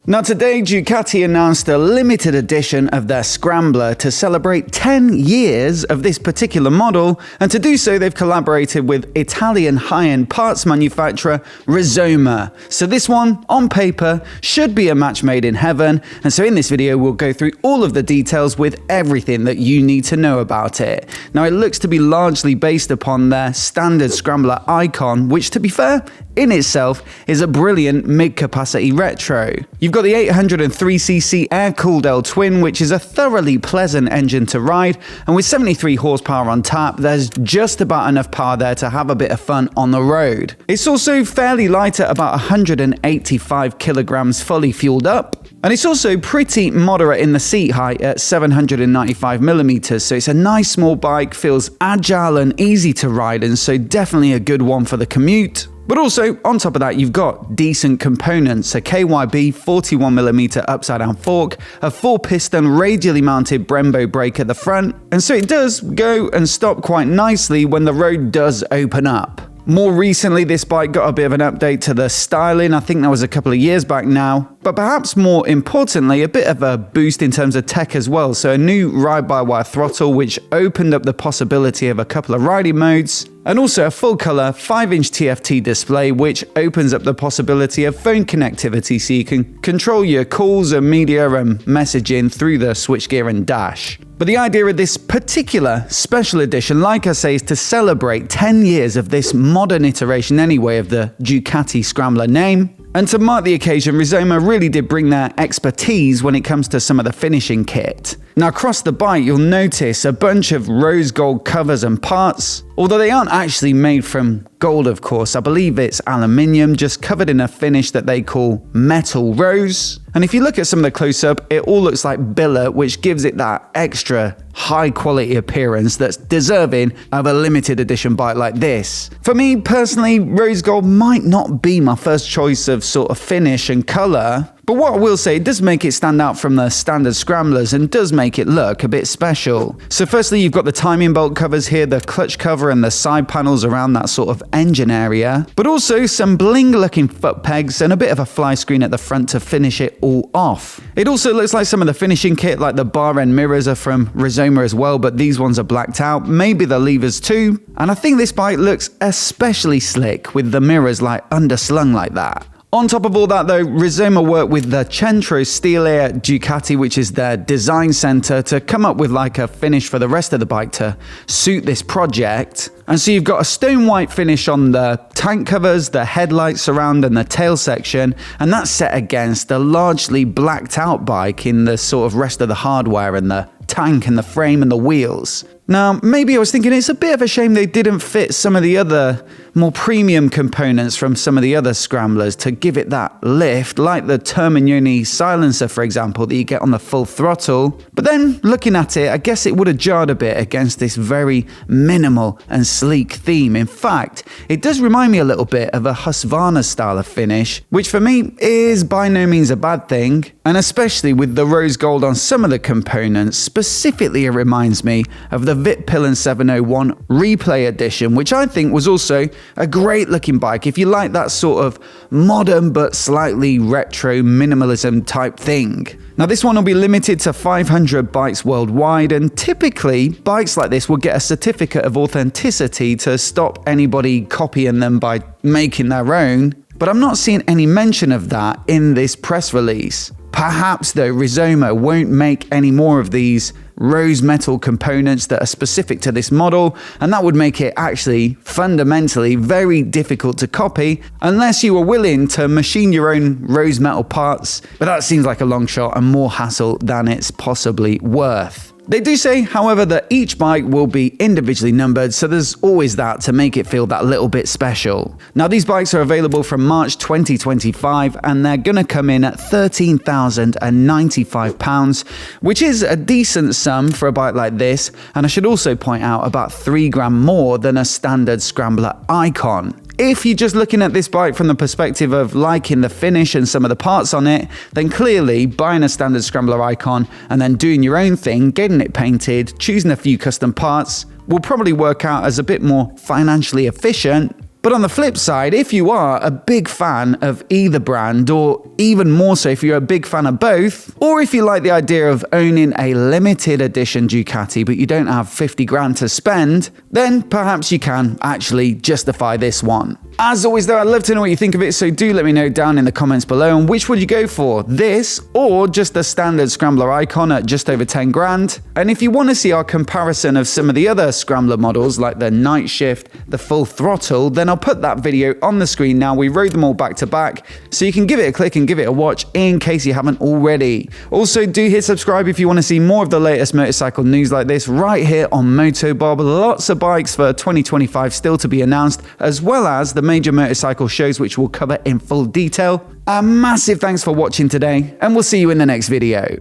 Now today, Ducati announced a limited edition of their Scrambler to celebrate 10 years of this particular model, and to do so they've collaborated with Italian high-end parts manufacturer Rizoma. So this one, on paper, should be a match made in heaven, and so in this video we'll go through all of the details with everything that you need to know about it. Now it looks to be largely based upon their standard Scrambler icon, which to be fair, in itself is a brilliant mid-capacity retro. You've got the 803cc air-cooled L-twin, which is a thoroughly pleasant engine to ride, and with 73 horsepower on tap, there's just about enough power there to have a bit of fun on the road. It's also fairly light at about 185 kilograms fully fueled up, and it's also pretty moderate in the seat height at 795 millimeters, so it's a nice small bike, feels agile and easy to ride, and so definitely a good one for the commute. But also, on top of that, you've got decent components, a KYB 41mm upside down fork, a 4-piston radially mounted Brembo brake at the front, and so it does go and stop quite nicely when the road does open up. More recently, this bike got a bit of an update to the styling. I think that was a couple of years back now. But perhaps more importantly, a bit of a boost in terms of tech as well. So a new ride-by-wire throttle, which opened up the possibility of a couple of riding modes. And also a full-color 5-inch TFT display, which opens up the possibility of phone connectivity so you can control your calls and media and messaging through the switchgear and dash. But the idea of this particular special edition, like I say, is to celebrate 10 years of this modern iteration anyway of the Ducati Scrambler name. And to mark the occasion, Rizoma really did bring their expertise when it comes to some of the finishing kit. Now across the bike, you'll notice a bunch of rose gold covers and parts, although they aren't actually made from gold, of course. I believe it's aluminium, just covered in a finish that they call metal rose. And if you look at some of the close-up, it all looks like billet, which gives it that extra high-quality appearance that's deserving of a limited edition bike like this. For me, personally, rose gold might not be my first choice of sort of finish and color, but what I will say, it does make it stand out from the standard Scramblers and does make it look a bit special. So firstly, you've got the timing bolt covers here, the clutch cover and the side panels around that sort of engine area, but also some bling looking foot pegs and a bit of a fly screen at the front to finish it all off. It also looks like some of the finishing kit, like the bar end mirrors, are from Rizoma as well, but these ones are blacked out, maybe the levers too. And I think this bike looks especially slick with the mirrors like underslung like that. On top of all that though, Rizoma worked with the Centro Stile at Ducati, which is their design center, to come up with like a finish for the rest of the bike to suit this project. And so you've got a stone white finish on the tank covers, the headlight surround and the tail section, and that's set against a largely blacked out bike in the sort of rest of the hardware and the tank and the frame and the wheels. Now, maybe I was thinking it's a bit of a shame they didn't fit some of the other more premium components from some of the other Scramblers to give it that lift, like the Terminioni silencer, for example, that you get on the full throttle. But then, looking at it, I guess it would have jarred a bit against this very minimal and sleek theme. In fact, it does remind me a little bit of a Husqvarna style of finish, which for me is by no means a bad thing. And especially with the rose gold on some of the components, specifically it reminds me of the Vitpillen 701 Replay Edition, which I think was also a great looking bike if you like that sort of modern but slightly retro minimalism type thing. Now this one will be limited to 500 bikes worldwide, and typically bikes like this will get a certificate of authenticity to stop anybody copying them by making their own, but I'm not seeing any mention of that in this press release. Perhaps though, Rizoma won't make any more of these rose metal components that are specific to this model, and that would make it actually fundamentally very difficult to copy unless you were willing to machine your own rose metal parts, but that seems like a long shot and more hassle than it's possibly worth. They do say, however, that each bike will be individually numbered, so there's always that to make it feel that little bit special. Now, these bikes are available from March 2025, and they're going to come in at £13,095, which is a decent sum for a bike like this, and I should also point out about £3 more than a standard Scrambler Icon. If you're just looking at this bike from the perspective of liking the finish and some of the parts on it, then clearly buying a standard Scrambler Icon and then doing your own thing, getting it painted, choosing a few custom parts, will probably work out as a bit more financially efficient. But on the flip side, if you are a big fan of either brand, or even more so if you're a big fan of both, or if you like the idea of owning a limited edition Ducati but you don't have 50 grand to spend, then perhaps you can actually justify this one. As always though, I'd love to know what you think of it, so do let me know down in the comments below. And which would you go for? This, or just the standard Scrambler icon at just over 10 grand? And if you want to see our comparison of some of the other Scrambler models, like the Night Shift, the Full Throttle, then I'll put that video on the screen now. We rode them all back to back, so you can give it a click and give it a watch in case you haven't already. Also, do hit subscribe if you want to see more of the latest motorcycle news like this right here on MOTOBOB. Lots of bikes for 2025 still to be announced, as well as the major motorcycle shows which we'll cover in full detail. A massive thanks for watching today, and we'll see you in the next video.